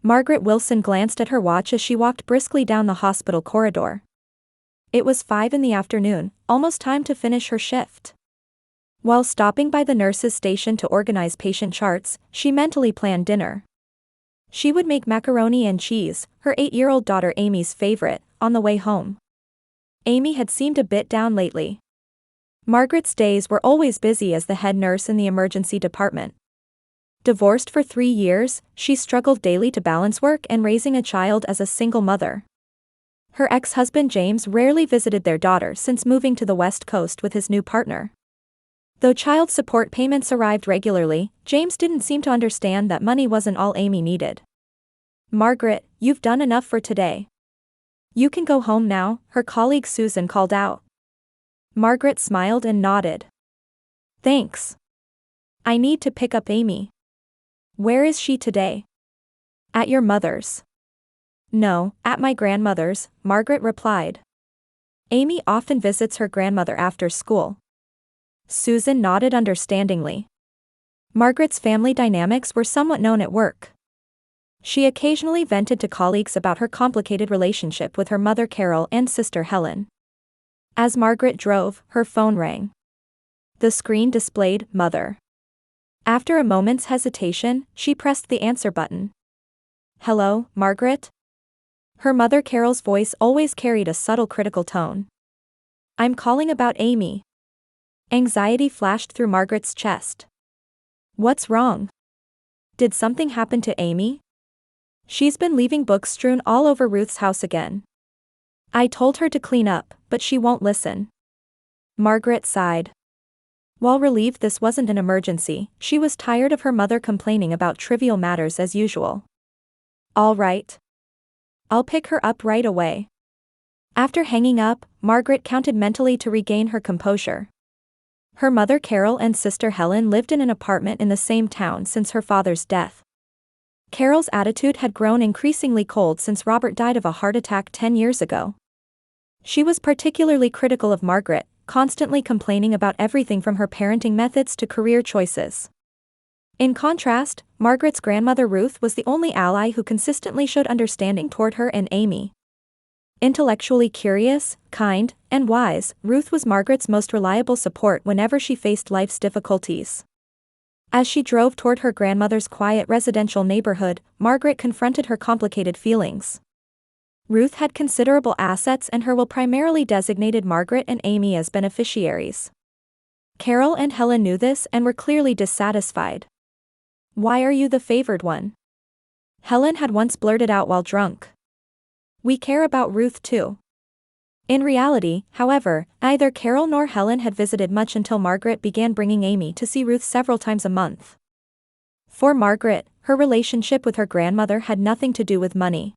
Margaret Wilson glanced at her watch as she walked briskly down the hospital corridor. It was 5 in the afternoon, almost time to finish her shift. While stopping by the nurse's station to organize patient charts, she mentally planned dinner. She would make macaroni and cheese, her 8-year-old daughter Amy's favorite, on the way home. Amy had seemed a bit down lately. Margaret's days were always busy as the head nurse in the emergency department. Divorced for 3 years, she struggled daily to balance work and raising a child as a single mother. Her ex-husband James rarely visited their daughter since moving to the West Coast with his new partner. Though child support payments arrived regularly, James didn't seem to understand that money wasn't all Amy needed. "Margaret, you've done enough for today. You can go home now," her colleague Susan called out. Margaret smiled and nodded. "Thanks. I need to pick up Amy." "Where is she today?" "At your mother's." "No, at my grandmother's," Margaret replied. "Amy often visits her grandmother after school." Susan nodded understandingly. Margaret's family dynamics were somewhat known at work. She occasionally vented to colleagues about her complicated relationship with her mother Carol and sister Helen. As Margaret drove, her phone rang. The screen displayed "Mother." After a moment's hesitation, she pressed the answer button. "Hello, Margaret?" Her mother Carol's voice always carried a subtle critical tone. "I'm calling about Amy." Anxiety flashed through Margaret's chest. "What's wrong? Did something happen to Amy?" "She's been leaving books strewn all over Ruth's house again. I told her to clean up, but she won't listen." Margaret sighed. While relieved this wasn't an emergency, she was tired of her mother complaining about trivial matters as usual. "All right. I'll pick her up right away." After hanging up, Margaret counted mentally to regain her composure. Her mother Carol and sister Helen lived in an apartment in the same town since her father's death. Carol's attitude had grown increasingly cold since Robert died of a heart attack 10 years ago. She was particularly critical of Margaret, constantly complaining about everything from her parenting methods to career choices. In contrast, Margaret's grandmother Ruth was the only ally who consistently showed understanding toward her and Amy. Intellectually curious, kind, and wise, Ruth was Margaret's most reliable support whenever she faced life's difficulties. As she drove toward her grandmother's quiet residential neighborhood, Margaret confronted her complicated feelings. Ruth had considerable assets and her will primarily designated Margaret and Amy as beneficiaries. Carol and Helen knew this and were clearly dissatisfied. "Why are you the favored one?" Helen had once blurted out while drunk. "We care about Ruth too." In reality, however, neither Carol nor Helen had visited much until Margaret began bringing Amy to see Ruth several times a month. For Margaret, her relationship with her grandmother had nothing to do with money.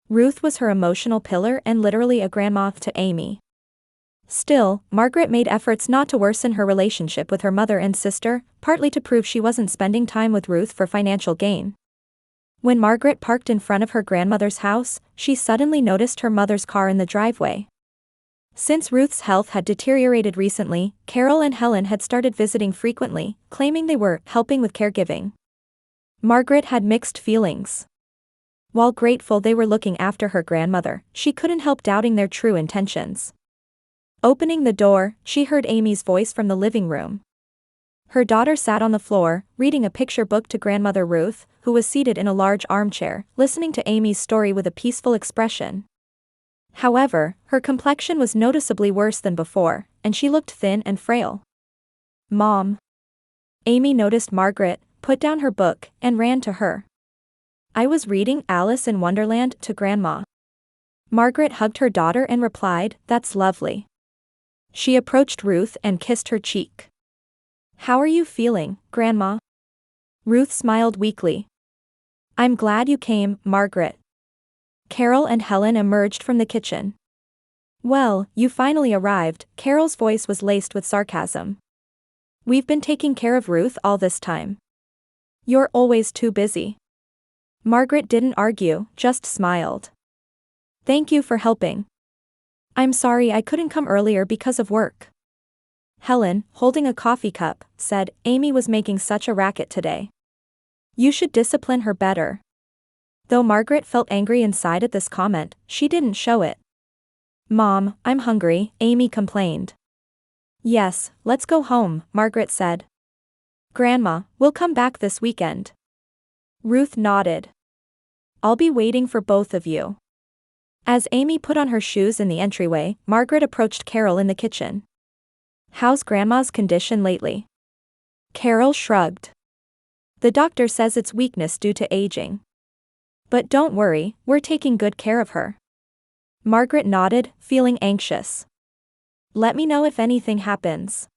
Ruth was her emotional pillar and literally a grandma to Amy. Still, Margaret made efforts not to worsen her relationship with her mother and sister, partly to prove she wasn't spending time with Ruth for financial gain. When Margaret parked in front of her grandmother's house, she suddenly noticed her mother's car in the driveway. Since Ruth's health had deteriorated recently, Carol and Helen had started visiting frequently, claiming they were helping with caregiving. Margaret had mixed feelings. While grateful they were looking after her grandmother, she couldn't help doubting their true intentions. Opening the door, she heard Amy's voice from the living room. Her daughter sat on the floor, reading a picture book to grandmother Ruth, who was seated in a large armchair, listening to Amy's story with a peaceful expression. However, her complexion was noticeably worse than before, and she looked thin and frail. "Mom." Amy noticed Margaret, put down her book, and ran to her. "I was reading Alice in Wonderland to Grandma." Margaret hugged her daughter and replied, "That's lovely." She approached Ruth and kissed her cheek. "How are you feeling, Grandma?" Ruth smiled weakly. "I'm glad you came, Margaret." Carol and Helen emerged from the kitchen. "Well, you finally arrived," Carol's voice was laced with sarcasm. "We've been taking care of Ruth all this time. You're always too busy." Margaret didn't argue, just smiled. "Thank you for helping. I'm sorry I couldn't come earlier because of work." Helen, holding a coffee cup, said, "Amy was making such a racket today. You should discipline her better." Though Margaret felt angry inside at this comment, she didn't show it. "Mom, I'm hungry," Amy complained. "Yes, let's go home," Margaret said. "Grandma, we'll come back this weekend." Ruth nodded. "I'll be waiting for both of you." As Amy put on her shoes in the entryway, Margaret approached Carol in the kitchen. "How's Grandma's condition lately?" Carol shrugged. "The doctor says it's weakness due to aging. But don't worry, we're taking good care of her." Margaret nodded, feeling anxious. "Let me know if anything happens."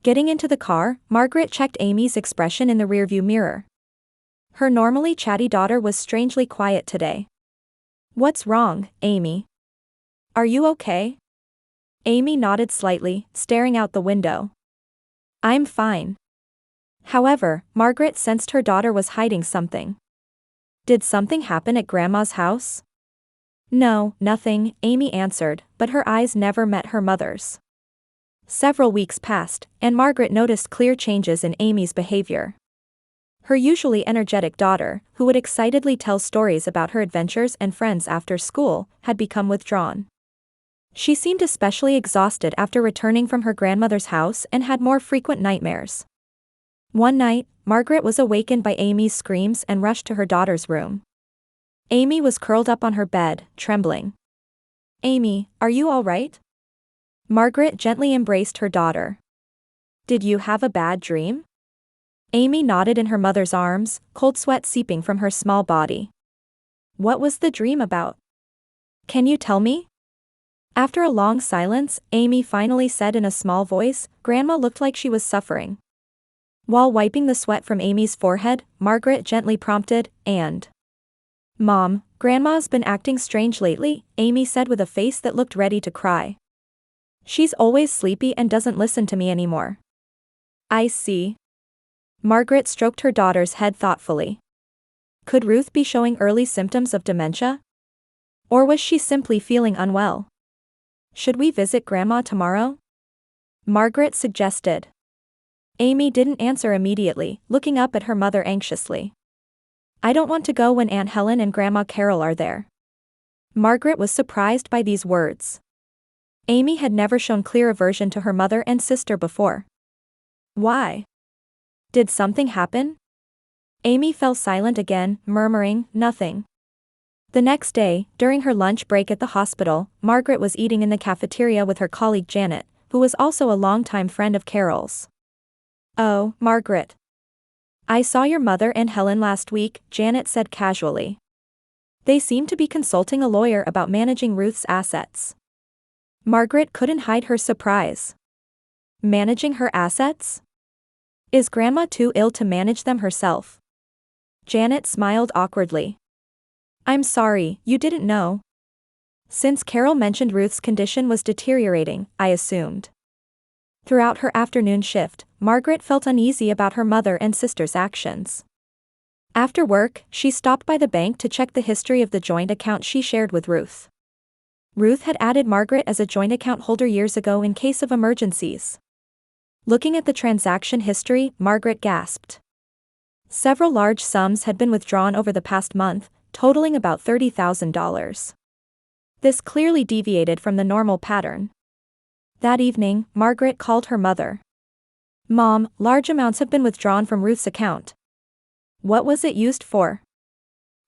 Getting into the car, Margaret checked Amy's expression in the rearview mirror. Her normally chatty daughter was strangely quiet today. "What's wrong, Amy? Are you okay?" Amy nodded slightly, staring out the window. "I'm fine." However, Margaret sensed her daughter was hiding something. "Did something happen at Grandma's house?" "No, nothing," Amy answered, but her eyes never met her mother's. Several weeks passed, and Margaret noticed clear changes in Amy's behavior. Her usually energetic daughter, who would excitedly tell stories about her adventures and friends after school, had become withdrawn. She seemed especially exhausted after returning from her grandmother's house and had more frequent nightmares. One night, Margaret was awakened by Amy's screams and rushed to her daughter's room. Amy was curled up on her bed, trembling. "Amy, are you all right?" Margaret gently embraced her daughter. "Did you have a bad dream?" Amy nodded in her mother's arms, cold sweat seeping from her small body. "What was the dream about? Can you tell me?" After a long silence, Amy finally said in a small voice, "Grandma looked like she was suffering." While wiping the sweat from Amy's forehead, Margaret gently prompted, "And?" "Mom, Grandma's been acting strange lately," Amy said with a face that looked ready to cry. "She's always sleepy and doesn't listen to me anymore." "I see." Margaret stroked her daughter's head thoughtfully. Could Ruth be showing early symptoms of dementia? Or was she simply feeling unwell? "Should we visit Grandma tomorrow?" Margaret suggested. Amy didn't answer immediately, looking up at her mother anxiously. "I don't want to go when Aunt Helen and Grandma Carol are there." Margaret was surprised by these words. Amy had never shown clear aversion to her mother and sister before. "Why? Did something happen?" Amy fell silent again, murmuring, "Nothing." The next day, during her lunch break at the hospital, Margaret was eating in the cafeteria with her colleague Janet, who was also a longtime friend of Carol's. "Oh, Margaret. I saw your mother and Helen last week," Janet said casually. "They seem to be consulting a lawyer about managing Ruth's assets." Margaret couldn't hide her surprise. Managing her assets? Is Grandma too ill to manage them herself? Janet smiled awkwardly. "I'm sorry, you didn't know." Since Carol mentioned Ruth's condition was deteriorating, I assumed. Throughout her afternoon shift, Margaret felt uneasy about her mother and sister's actions. After work, she stopped by the bank to check the history of the joint account she shared with Ruth. Ruth had added Margaret as a joint account holder years ago in case of emergencies. Looking at the transaction history, Margaret gasped. Several large sums had been withdrawn over the past month, totaling about $30,000. This clearly deviated from the normal pattern. That evening, Margaret called her mother. "Mom, large amounts have been withdrawn from Ruth's account. What was it used for?"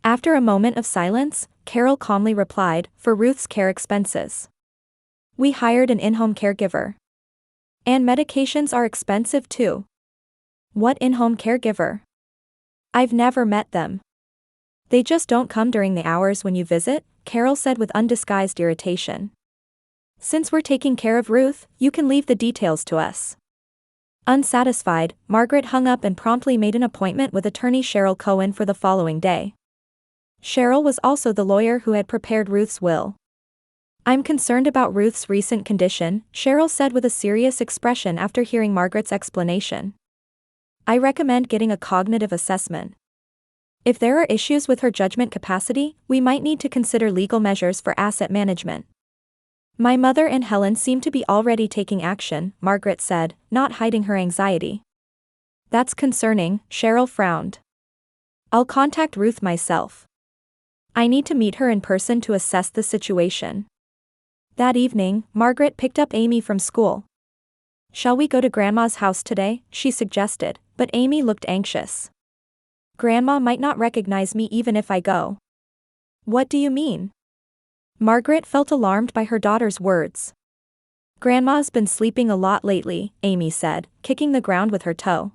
After a moment of silence, Carol calmly replied, "For Ruth's care expenses. We hired an in-home caregiver. And medications are expensive too." "What in-home caregiver?" "I've never met them. They just don't come during the hours when you visit," Carol said with undisguised irritation. "Since we're taking care of Ruth, you can leave the details to us." Unsatisfied, Margaret hung up and promptly made an appointment with attorney Cheryl Cohen for the following day. Cheryl was also the lawyer who had prepared Ruth's will. "I'm concerned about Ruth's recent condition," Cheryl said with a serious expression after hearing Margaret's explanation. "I recommend getting a cognitive assessment. If there are issues with her judgment capacity, we might need to consider legal measures for asset management." "My mother and Helen seem to be already taking action," Margaret said, not hiding her anxiety. "That's concerning," Cheryl frowned. "I'll contact Ruth myself." I need to meet her in person to assess the situation. That evening, Margaret picked up Amy from school. Shall we go to Grandma's house today? She suggested, but Amy looked anxious. Grandma might not recognize me even if I go. What do you mean? Margaret felt alarmed by her daughter's words. Grandma's been sleeping a lot lately, Amy said, kicking the ground with her toe.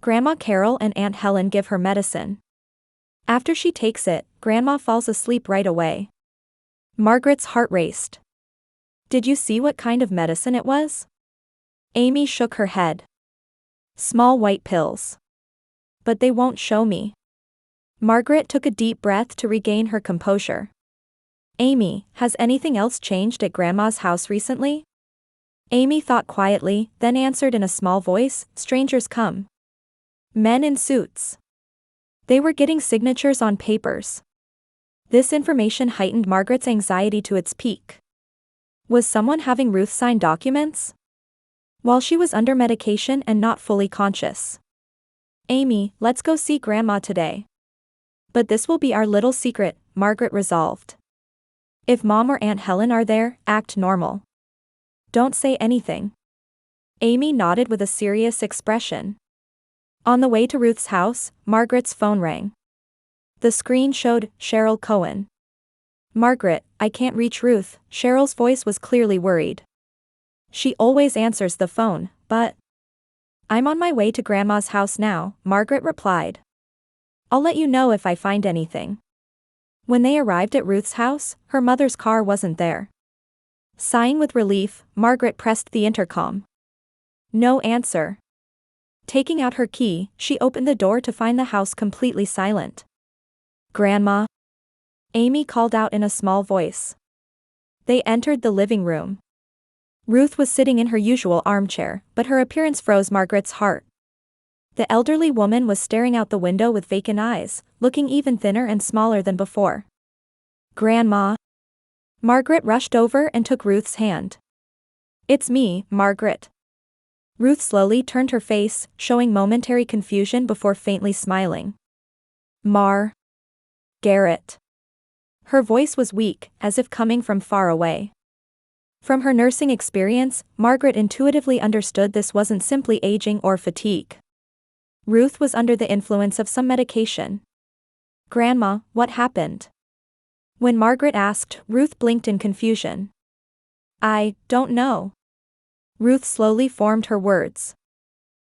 Grandma Carol and Aunt Helen give her medicine. After she takes it, Grandma falls asleep right away. Margaret's heart raced. Did you see what kind of medicine it was? Amy shook her head. Small white pills. But they won't show me. Margaret took a deep breath to regain her composure. Amy, has anything else changed at Grandma's house recently? Amy thought quietly, then answered in a small voice, strangers come. Men in suits. They were getting signatures on papers. This information heightened Margaret's anxiety to its peak. Was someone having Ruth sign documents? While she was under medication and not fully conscious. Amy, let's go see Grandma today. But this will be our little secret, Margaret resolved. If Mom or Aunt Helen are there, act normal. Don't say anything. Amy nodded with a serious expression. On the way to Ruth's house, Margaret's phone rang. The screen showed Cheryl Cohen. Margaret, I can't reach Ruth. Cheryl's voice was clearly worried. She always answers the phone, but... I'm on my way to Grandma's house now, Margaret replied. I'll let you know if I find anything. When they arrived at Ruth's house, her mother's car wasn't there. Sighing with relief, Margaret pressed the intercom. No answer. Taking out her key, she opened the door to find the house completely silent. Grandma? Amy called out in a small voice. They entered the living room. Ruth was sitting in her usual armchair, but her appearance froze Margaret's heart. The elderly woman was staring out the window with vacant eyes, looking even thinner and smaller than before. Grandma? Margaret rushed over and took Ruth's hand. It's me, Margaret. Ruth slowly turned her face, showing momentary confusion before faintly smiling. Garrett. Her voice was weak, as if coming from far away. From her nursing experience, Margaret intuitively understood this wasn't simply aging or fatigue. Ruth was under the influence of some medication. Grandma, what happened? When Margaret asked, Ruth blinked in confusion. I don't know. Ruth slowly formed her words.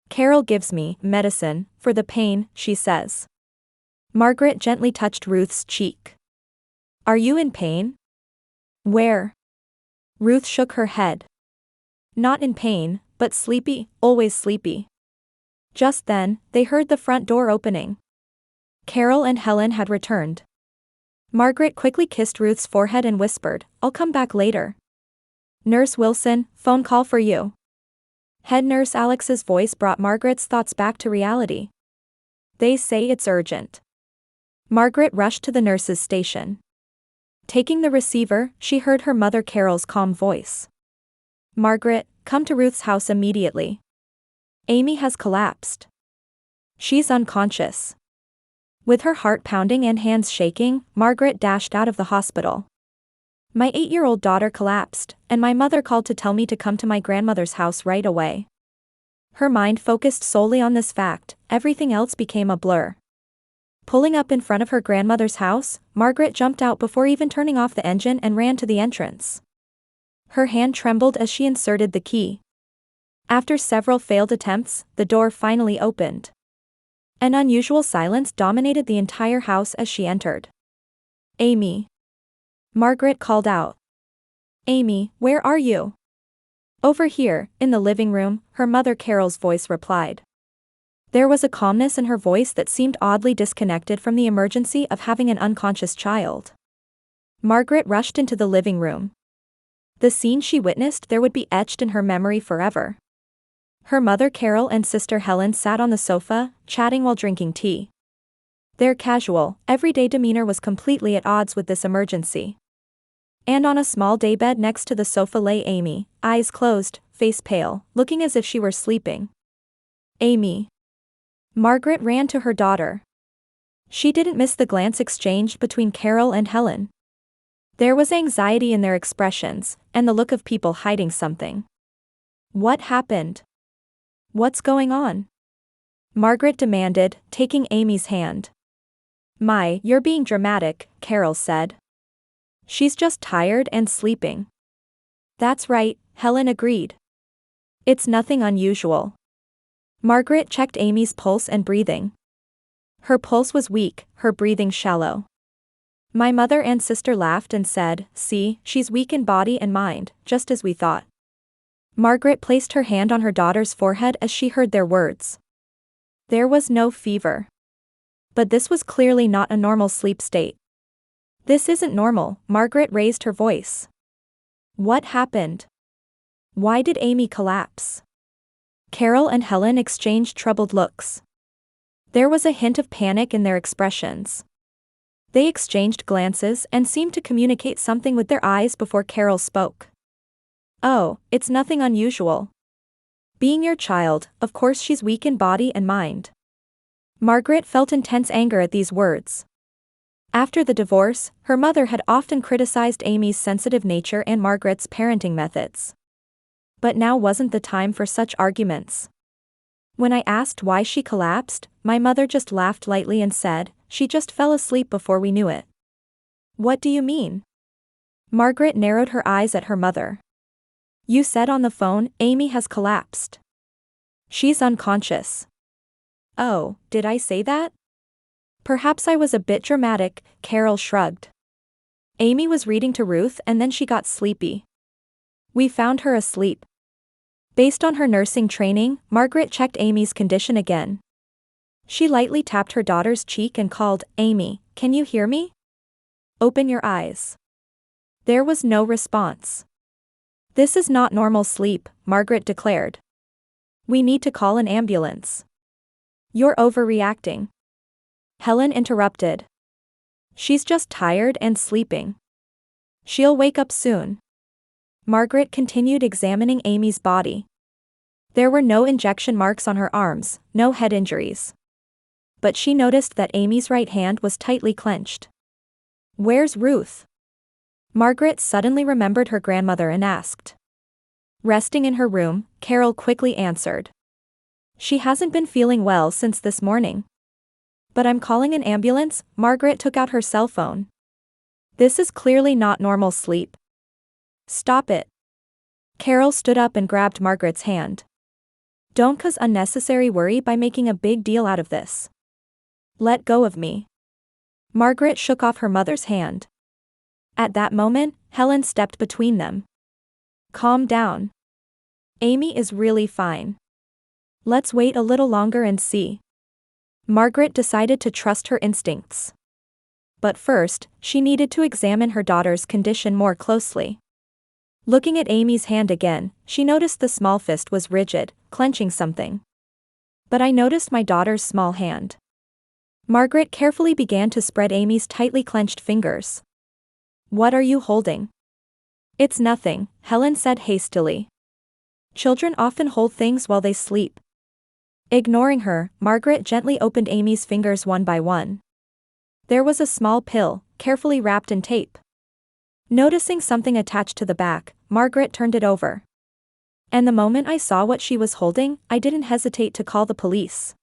Carol gives me medicine for the pain, she says. Margaret gently touched Ruth's cheek. Are you in pain? Where? Ruth shook her head. Not in pain, but sleepy, always sleepy. Just then, they heard the front door opening. Carol and Helen had returned. Margaret quickly kissed Ruth's forehead and whispered, I'll come back later. Nurse Wilson, phone call for you. Head nurse Alex's voice brought Margaret's thoughts back to reality. They say it's urgent. Margaret rushed to the nurse's station. Taking the receiver, she heard her mother Carol's calm voice. Margaret, come to Ruth's house immediately. Amy has collapsed. She's unconscious. With her heart pounding and hands shaking, Margaret dashed out of the hospital. My 8-year-old daughter collapsed, and my mother called to tell me to come to my grandmother's house right away. Her mind focused solely on this fact, everything else became a blur. Pulling up in front of her grandmother's house, Margaret jumped out before even turning off the engine and ran to the entrance. Her hand trembled as she inserted the key. After several failed attempts, the door finally opened. An unusual silence dominated the entire house as she entered. Amy. Margaret called out. Amy, where are you? Over here, in the living room, her mother Carol's voice replied. There was a calmness in her voice that seemed oddly disconnected from the emergency of having an unconscious child. Margaret rushed into the living room. The scene she witnessed there would be etched in her memory forever. Her mother Carol and sister Helen sat on the sofa, chatting while drinking tea. Their casual, everyday demeanor was completely at odds with this emergency. And on a small daybed next to the sofa lay Amy, eyes closed, face pale, looking as if she were sleeping. Amy. Margaret ran to her daughter. She didn't miss the glance exchanged between Carol and Helen. There was anxiety in their expressions, and the look of people hiding something. What happened? What's going on? Margaret demanded, taking Amy's hand. My, you're being dramatic, Carol said. She's just tired and sleeping. That's right, Helen agreed. It's nothing unusual. Margaret checked Amy's pulse and breathing. Her pulse was weak, her breathing shallow. My mother and sister laughed and said, "See, she's weak in body and mind, just as we thought." Margaret placed her hand on her daughter's forehead as she heard their words. There was no fever. But this was clearly not a normal sleep state. This isn't normal, Margaret raised her voice. What happened? Why did Amy collapse? Carol and Helen exchanged troubled looks. There was a hint of panic in their expressions. They exchanged glances and seemed to communicate something with their eyes before Carol spoke. Oh, it's nothing unusual. Being your child, of course she's weak in body and mind. Margaret felt intense anger at these words. After the divorce, her mother had often criticized Amy's sensitive nature and Margaret's parenting methods. But now wasn't the time for such arguments. When I asked why she collapsed, my mother just laughed lightly and said, "She just fell asleep before we knew it." What do you mean? Margaret narrowed her eyes at her mother. You said on the phone, Amy has collapsed. She's unconscious. Oh, did I say that? Perhaps I was a bit dramatic, Carol shrugged. Amy was reading to Ruth and then she got sleepy. We found her asleep. Based on her nursing training, Margaret checked Amy's condition again. She lightly tapped her daughter's cheek and called, "Amy, can you hear me? Open your eyes." There was no response. This is not normal sleep, Margaret declared. We need to call an ambulance. You're overreacting. Helen interrupted. She's just tired and sleeping. She'll wake up soon. Margaret continued examining Amy's body. There were no injection marks on her arms, no head injuries. But she noticed that Amy's right hand was tightly clenched. Where's Ruth? Margaret suddenly remembered her grandmother and asked. Resting in her room, Carol quickly answered. She hasn't been feeling well since this morning. But I'm calling an ambulance, Margaret took out her cell phone. This is clearly not normal sleep. Stop it. Carol stood up and grabbed Margaret's hand. Don't cause unnecessary worry by making a big deal out of this. Let go of me. Margaret shook off her mother's hand. At that moment, Helen stepped between them. Calm down. Amy is really fine. Let's wait a little longer and see. Margaret decided to trust her instincts. But first, she needed to examine her daughter's condition more closely. Looking at Amy's hand again, she noticed the small fist was rigid, clenching something. But I noticed my daughter's small hand. Margaret carefully began to spread Amy's tightly clenched fingers. What are you holding? It's nothing, Helen said hastily. Children often hold things while they sleep. Ignoring her, Margaret gently opened Amy's fingers one by one. There was a small pill, carefully wrapped in tape. Noticing something attached to the back, Margaret turned it over. And the moment I saw what she was holding, I didn't hesitate to call the police.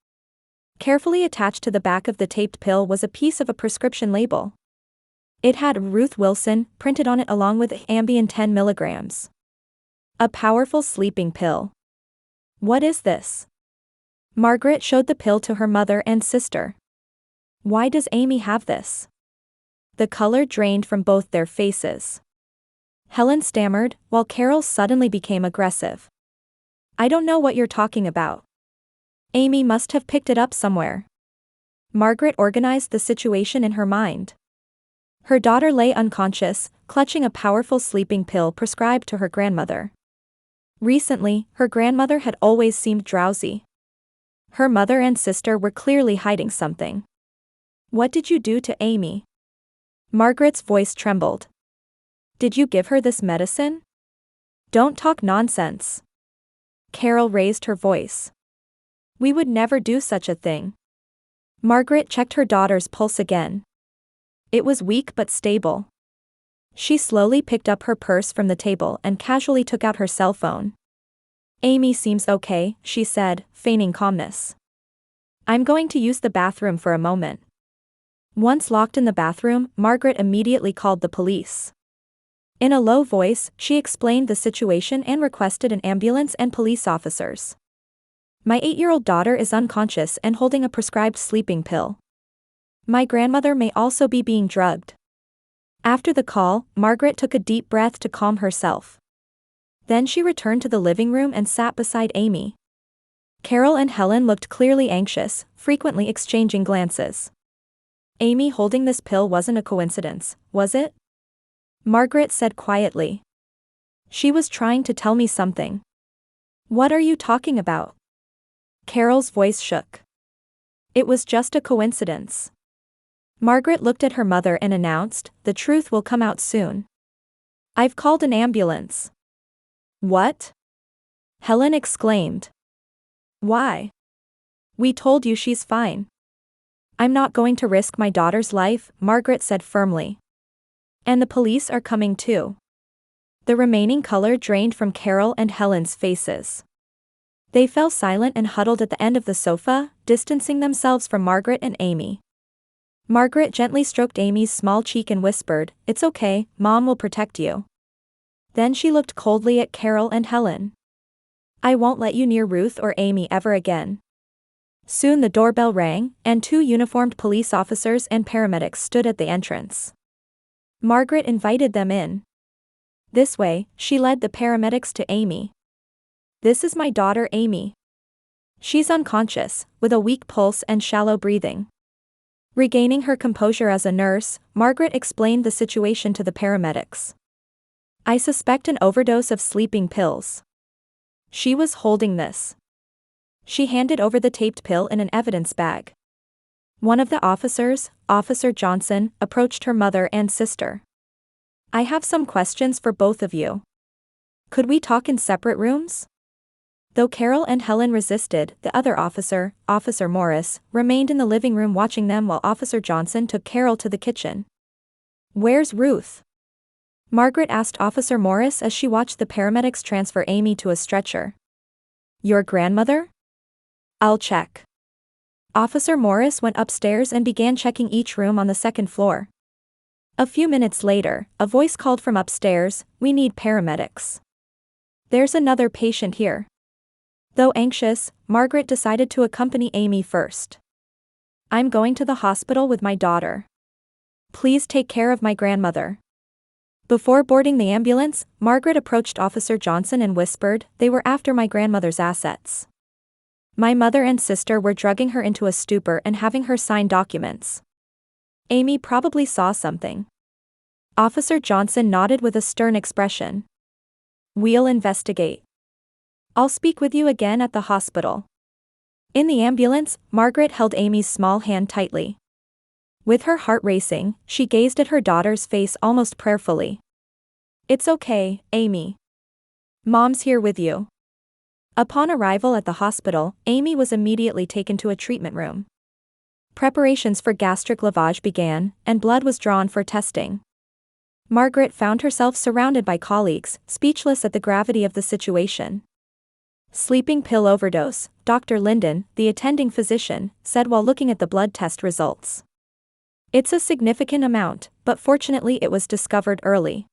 Carefully attached to the back of the taped pill was a piece of a prescription label. It had Ruth Wilson printed on it along with Ambien 10 milligrams. A powerful sleeping pill. What is this? Margaret showed the pill to her mother and sister. Why does Amy have this? The color drained from both their faces. Helen stammered, while Carol suddenly became aggressive. I don't know what you're talking about. Amy must have picked it up somewhere. Margaret organized the situation in her mind. Her daughter lay unconscious, clutching a powerful sleeping pill prescribed to her grandmother. Recently, her grandmother had always seemed drowsy. Her mother and sister were clearly hiding something. What did you do to Amy? Margaret's voice trembled. Did you give her this medicine? Don't talk nonsense. Carol raised her voice. We would never do such a thing. Margaret checked her daughter's pulse again. It was weak but stable. She slowly picked up her purse from the table and casually took out her cell phone. Amy seems okay, she said, feigning calmness. I'm going to use the bathroom for a moment. Once locked in the bathroom, Margaret immediately called the police. In a low voice, she explained the situation and requested an ambulance and police officers. My 8-year-old daughter is unconscious and holding a prescribed sleeping pill. My grandmother may also be being drugged. After the call, Margaret took a deep breath to calm herself. Then she returned to the living room and sat beside Amy. Carol and Helen looked clearly anxious, frequently exchanging glances. Amy holding this pill wasn't a coincidence, was it? Margaret said quietly. She was trying to tell me something. What are you talking about? Carol's voice shook. It was just a coincidence. Margaret looked at her mother and announced, the truth will come out soon. I've called an ambulance. What? Helen exclaimed. Why? We told you she's fine. I'm not going to risk my daughter's life, Margaret said firmly. And the police are coming too. The remaining color drained from Carol and Helen's faces. They fell silent and huddled at the end of the sofa, distancing themselves from Margaret and Amy. Margaret gently stroked Amy's small cheek and whispered, "It's okay, Mom will protect you." Then she looked coldly at Carol and Helen. I won't let you near Ruth or Amy ever again. Soon the doorbell rang, and 2 uniformed police officers and paramedics stood at the entrance. Margaret invited them in. This way, she led the paramedics to Amy. This is my daughter Amy. She's unconscious, with a weak pulse and shallow breathing. Regaining her composure as a nurse, Margaret explained the situation to the paramedics. I suspect an overdose of sleeping pills. She was holding this. She handed over the taped pill in an evidence bag. One of the officers, Officer Johnson, approached her mother and sister. I have some questions for both of you. Could we talk in separate rooms? Though Carol and Helen resisted, the other officer, Officer Morris, remained in the living room watching them while Officer Johnson took Carol to the kitchen. Where's Ruth? Margaret asked Officer Morris as she watched the paramedics transfer Amy to a stretcher. Your grandmother? I'll check. Officer Morris went upstairs and began checking each room on the second floor. A few minutes later, a voice called from upstairs, "We need paramedics." There's another patient here. Though anxious, Margaret decided to accompany Amy first. I'm going to the hospital with my daughter. Please take care of my grandmother. Before boarding the ambulance, Margaret approached Officer Johnson and whispered, they were after my grandmother's assets. My mother and sister were drugging her into a stupor and having her sign documents. Amy probably saw something. Officer Johnson nodded with a stern expression. We'll investigate. I'll speak with you again at the hospital. In the ambulance, Margaret held Amy's small hand tightly. With her heart racing, she gazed at her daughter's face almost prayerfully. It's okay, Amy. Mom's here with you. Upon arrival at the hospital, Amy was immediately taken to a treatment room. Preparations for gastric lavage began, and blood was drawn for testing. Margaret found herself surrounded by colleagues, speechless at the gravity of the situation. Sleeping pill overdose, Dr. Linden, the attending physician, said while looking at the blood test results. It's a significant amount, but fortunately it was discovered early.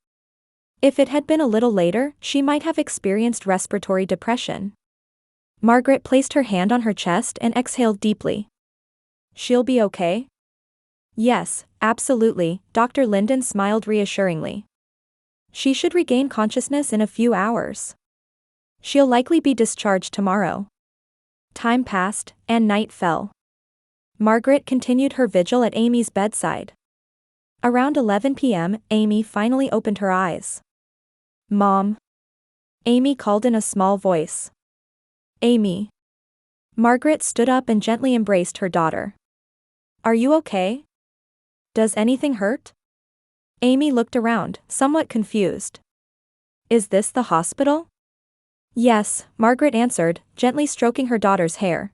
If it had been a little later, she might have experienced respiratory depression. Margaret placed her hand on her chest and exhaled deeply. She'll be okay? Yes, absolutely, Dr. Linden smiled reassuringly. She should regain consciousness in a few hours. She'll likely be discharged tomorrow. Time passed, and night fell. Margaret continued her vigil at Amy's bedside. Around 11 p.m., Amy finally opened her eyes. Mom. Amy called in a small voice. Amy. Margaret stood up and gently embraced her daughter. Are you okay? Does anything hurt? Amy looked around, somewhat confused. Is this the hospital? Yes, Margaret answered, gently stroking her daughter's hair.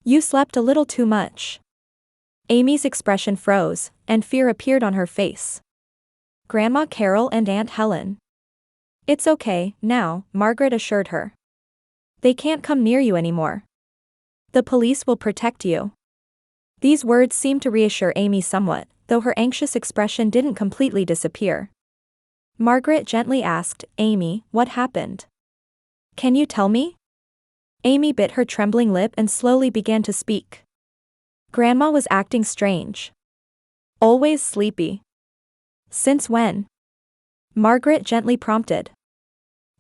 You slept a little too much. Amy's expression froze, and fear appeared on her face. Grandma Carol and Aunt Helen. It's okay, now, Margaret assured her. They can't come near you anymore. The police will protect you. These words seemed to reassure Amy somewhat, though her anxious expression didn't completely disappear. Margaret gently asked, Amy, what happened? Can you tell me? Amy bit her trembling lip and slowly began to speak. Grandma was acting strange. Always sleepy. Since when? Margaret gently prompted.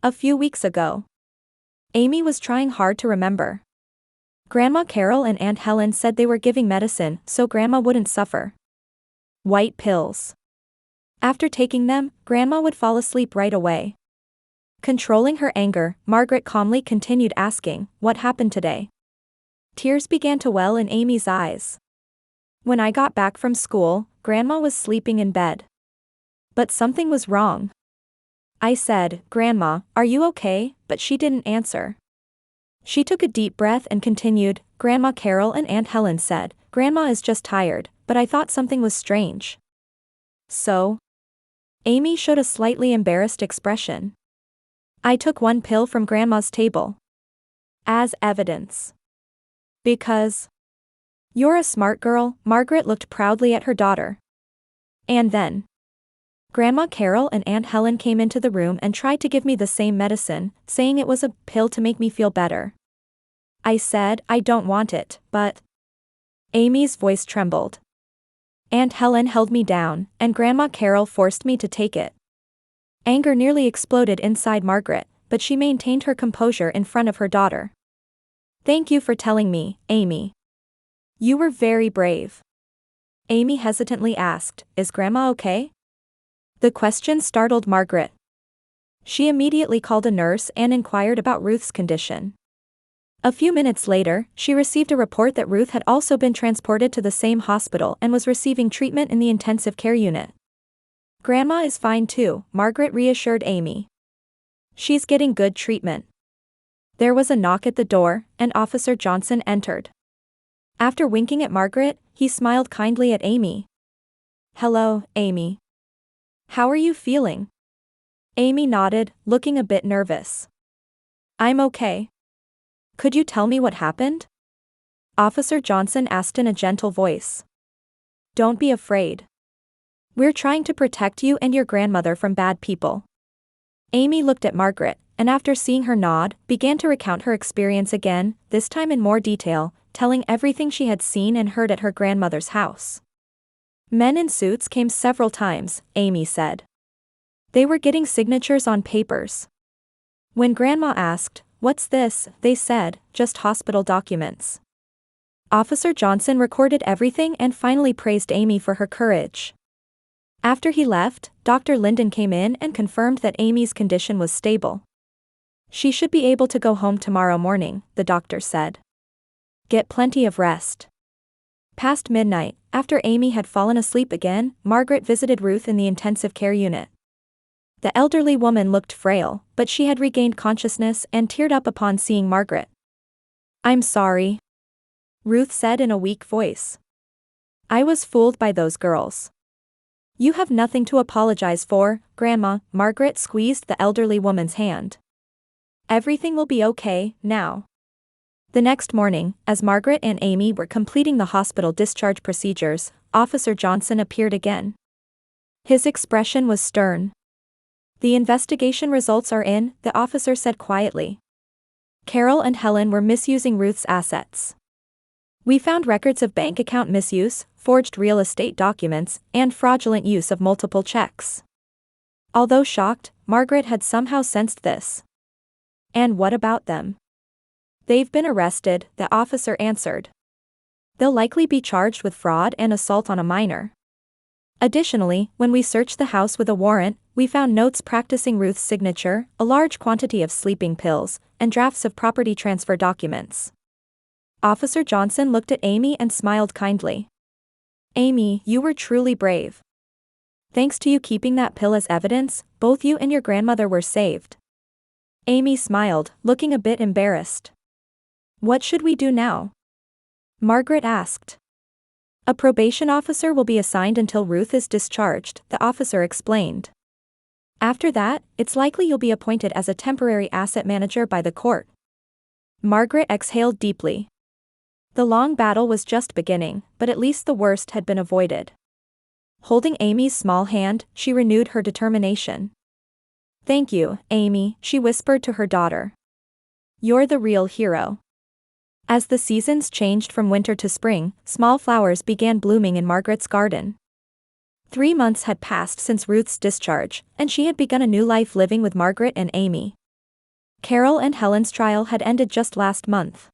A few weeks ago. Amy was trying hard to remember. Grandma Carol and Aunt Helen said they were giving medicine so Grandma wouldn't suffer. White pills. After taking them, Grandma would fall asleep right away. Controlling her anger, Margaret calmly continued asking, what happened today? Tears began to well in Amy's eyes. When I got back from school, Grandma was sleeping in bed. But something was wrong. I said, Grandma, are you okay? But she didn't answer. She took a deep breath and continued, Grandma Carol and Aunt Helen said, Grandma is just tired, but I thought something was strange. So? Amy showed a slightly embarrassed expression. I took one pill from Grandma's table. As evidence. Because. You're a smart girl, Margaret looked proudly at her daughter. And then. Grandma Carol and Aunt Helen came into the room and tried to give me the same medicine, saying it was a pill to make me feel better. I said, I don't want it, but. Amy's voice trembled. Aunt Helen held me down, and Grandma Carol forced me to take it. Anger nearly exploded inside Margaret, but she maintained her composure in front of her daughter. Thank you for telling me, Amy. You were very brave. Amy hesitantly asked, is Grandma okay? The question startled Margaret. She immediately called a nurse and inquired about Ruth's condition. A few minutes later, she received a report that Ruth had also been transported to the same hospital and was receiving treatment in the intensive care unit. Grandma is fine too, Margaret reassured Amy. She's getting good treatment. There was a knock at the door, and Officer Johnson entered. After winking at Margaret, he smiled kindly at Amy. Hello, Amy. How are you feeling? Amy nodded, looking a bit nervous. I'm okay. Could you tell me what happened? Officer Johnson asked in a gentle voice. Don't be afraid. We're trying to protect you and your grandmother from bad people. Amy looked at Margaret, and after seeing her nod, began to recount her experience again, this time in more detail, telling everything she had seen and heard at her grandmother's house. Men in suits came several times, Amy said. They were getting signatures on papers. When Grandma asked, what's this, they said, just hospital documents. Officer Johnson recorded everything and finally praised Amy for her courage. After he left, Dr. Linden came in and confirmed that Amy's condition was stable. She should be able to go home tomorrow morning, the doctor said. Get plenty of rest. Past midnight, after Amy had fallen asleep again, Margaret visited Ruth in the intensive care unit. The elderly woman looked frail, but she had regained consciousness and teared up upon seeing Margaret. I'm sorry. Ruth said in a weak voice. I was fooled by those girls. You have nothing to apologize for, Grandma, Margaret squeezed the elderly woman's hand. Everything will be okay, now. The next morning, as Margaret and Amy were completing the hospital discharge procedures, Officer Johnson appeared again. His expression was stern. The investigation results are in, the officer said quietly. Carol and Helen were misusing Ruth's assets. We found records of bank account misuse, forged real estate documents, and fraudulent use of multiple checks. Although shocked, Margaret had somehow sensed this. And what about them? They've been arrested, the officer answered. They'll likely be charged with fraud and assault on a minor. Additionally, when we searched the house with a warrant, we found notes practicing Ruth's signature, a large quantity of sleeping pills, and drafts of property transfer documents. Officer Johnson looked at Amy and smiled kindly. Amy, you were truly brave. Thanks to you keeping that pill as evidence, both you and your grandmother were saved. Amy smiled, looking a bit embarrassed. What should we do now? Margaret asked. A probation officer will be assigned until Ruth is discharged, the officer explained. After that, it's likely you'll be appointed as a temporary asset manager by the court. Margaret exhaled deeply. The long battle was just beginning, but at least the worst had been avoided. Holding Amy's small hand, she renewed her determination. "Thank you, Amy," she whispered to her daughter. "You're the real hero." As the seasons changed from winter to spring, small flowers began blooming in Margaret's garden. 3 months had passed since Ruth's discharge, and she had begun a new life living with Margaret and Amy. Carol and Helen's trial had ended just last month.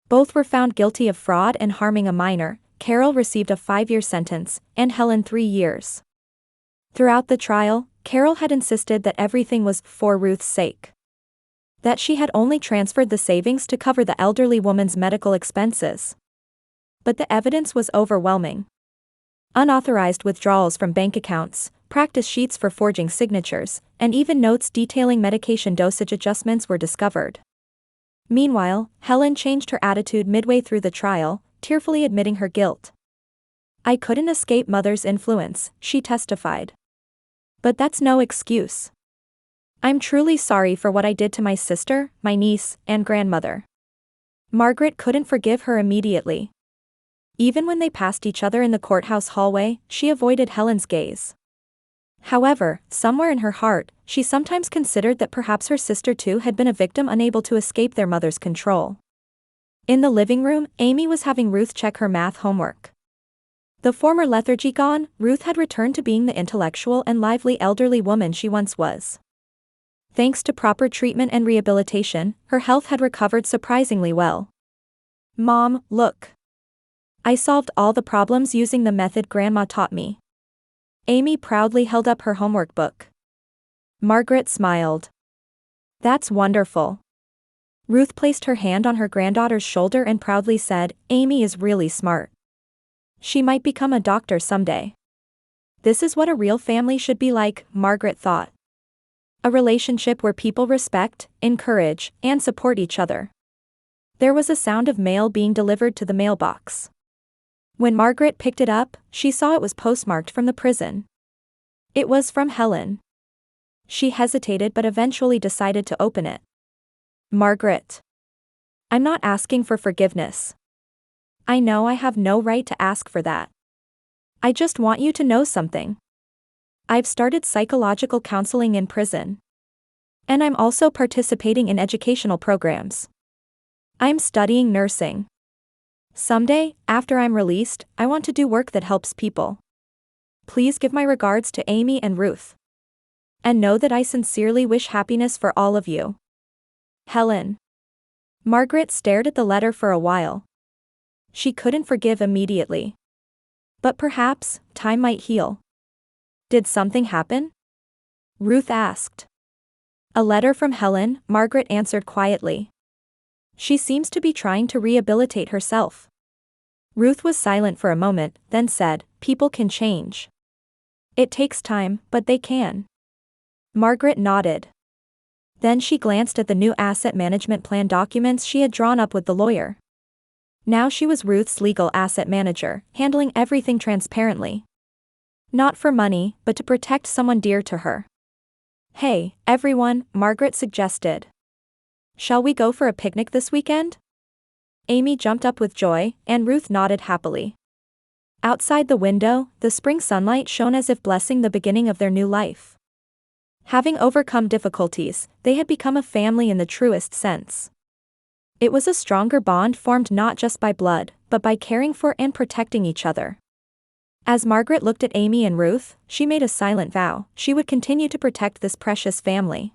Both were found guilty of fraud and harming a minor. Carol received a 5-year sentence, and Helen 3 years. Throughout the trial, Carol had insisted that everything was for Ruth's sake. That she had only transferred the savings to cover the elderly woman's medical expenses. But the evidence was overwhelming. Unauthorized withdrawals from bank accounts, practice sheets for forging signatures, and even notes detailing medication dosage adjustments were discovered. Meanwhile, Helen changed her attitude midway through the trial, tearfully admitting her guilt. "I couldn't escape Mother's influence," she testified. "But that's no excuse. I'm truly sorry for what I did to my sister, my niece, and grandmother." Margaret couldn't forgive her immediately. Even when they passed each other in the courthouse hallway, she avoided Helen's gaze. However, somewhere in her heart, she sometimes considered that perhaps her sister too had been a victim unable to escape their mother's control. In the living room, Amy was having Ruth check her math homework. The former lethargy gone, Ruth had returned to being the intellectual and lively elderly woman she once was. Thanks to proper treatment and rehabilitation, her health had recovered surprisingly well. "Mom, look. I solved all the problems using the method Grandma taught me." Amy proudly held up her homework book. Margaret smiled. "That's wonderful." Ruth placed her hand on her granddaughter's shoulder and proudly said, "Amy is really smart. She might become a doctor someday." This is what a real family should be like, Margaret thought. A relationship where people respect, encourage, and support each other. There was a sound of mail being delivered to the mailbox. When Margaret picked it up, she saw it was postmarked from the prison. It was from Helen. She hesitated but eventually decided to open it. "Margaret. I'm not asking for forgiveness. I know I have no right to ask for that. I just want you to know something. I've started psychological counseling in prison. And I'm also participating in educational programs. I'm studying nursing. Someday, after I'm released, I want to do work that helps people. Please give my regards to Amy and Ruth. And know that I sincerely wish happiness for all of you. Helen." Margaret stared at the letter for a while. She couldn't forgive immediately. But perhaps, time might heal. "Did something happen?" Ruth asked. "A letter from Helen," Margaret answered quietly. "She seems to be trying to rehabilitate herself." Ruth was silent for a moment, then said, "People can change. It takes time, but they can." Margaret nodded. Then she glanced at the new asset management plan documents she had drawn up with the lawyer. Now she was Ruth's legal asset manager, handling everything transparently. Not for money, but to protect someone dear to her. "Hey, everyone," Margaret suggested. "Shall we go for a picnic this weekend?" Amy jumped up with joy, and Ruth nodded happily. Outside the window, the spring sunlight shone as if blessing the beginning of their new life. Having overcome difficulties, they had become a family in the truest sense. It was a stronger bond formed not just by blood, but by caring for and protecting each other. As Margaret looked at Amy and Ruth, she made a silent vow: she would continue to protect this precious family.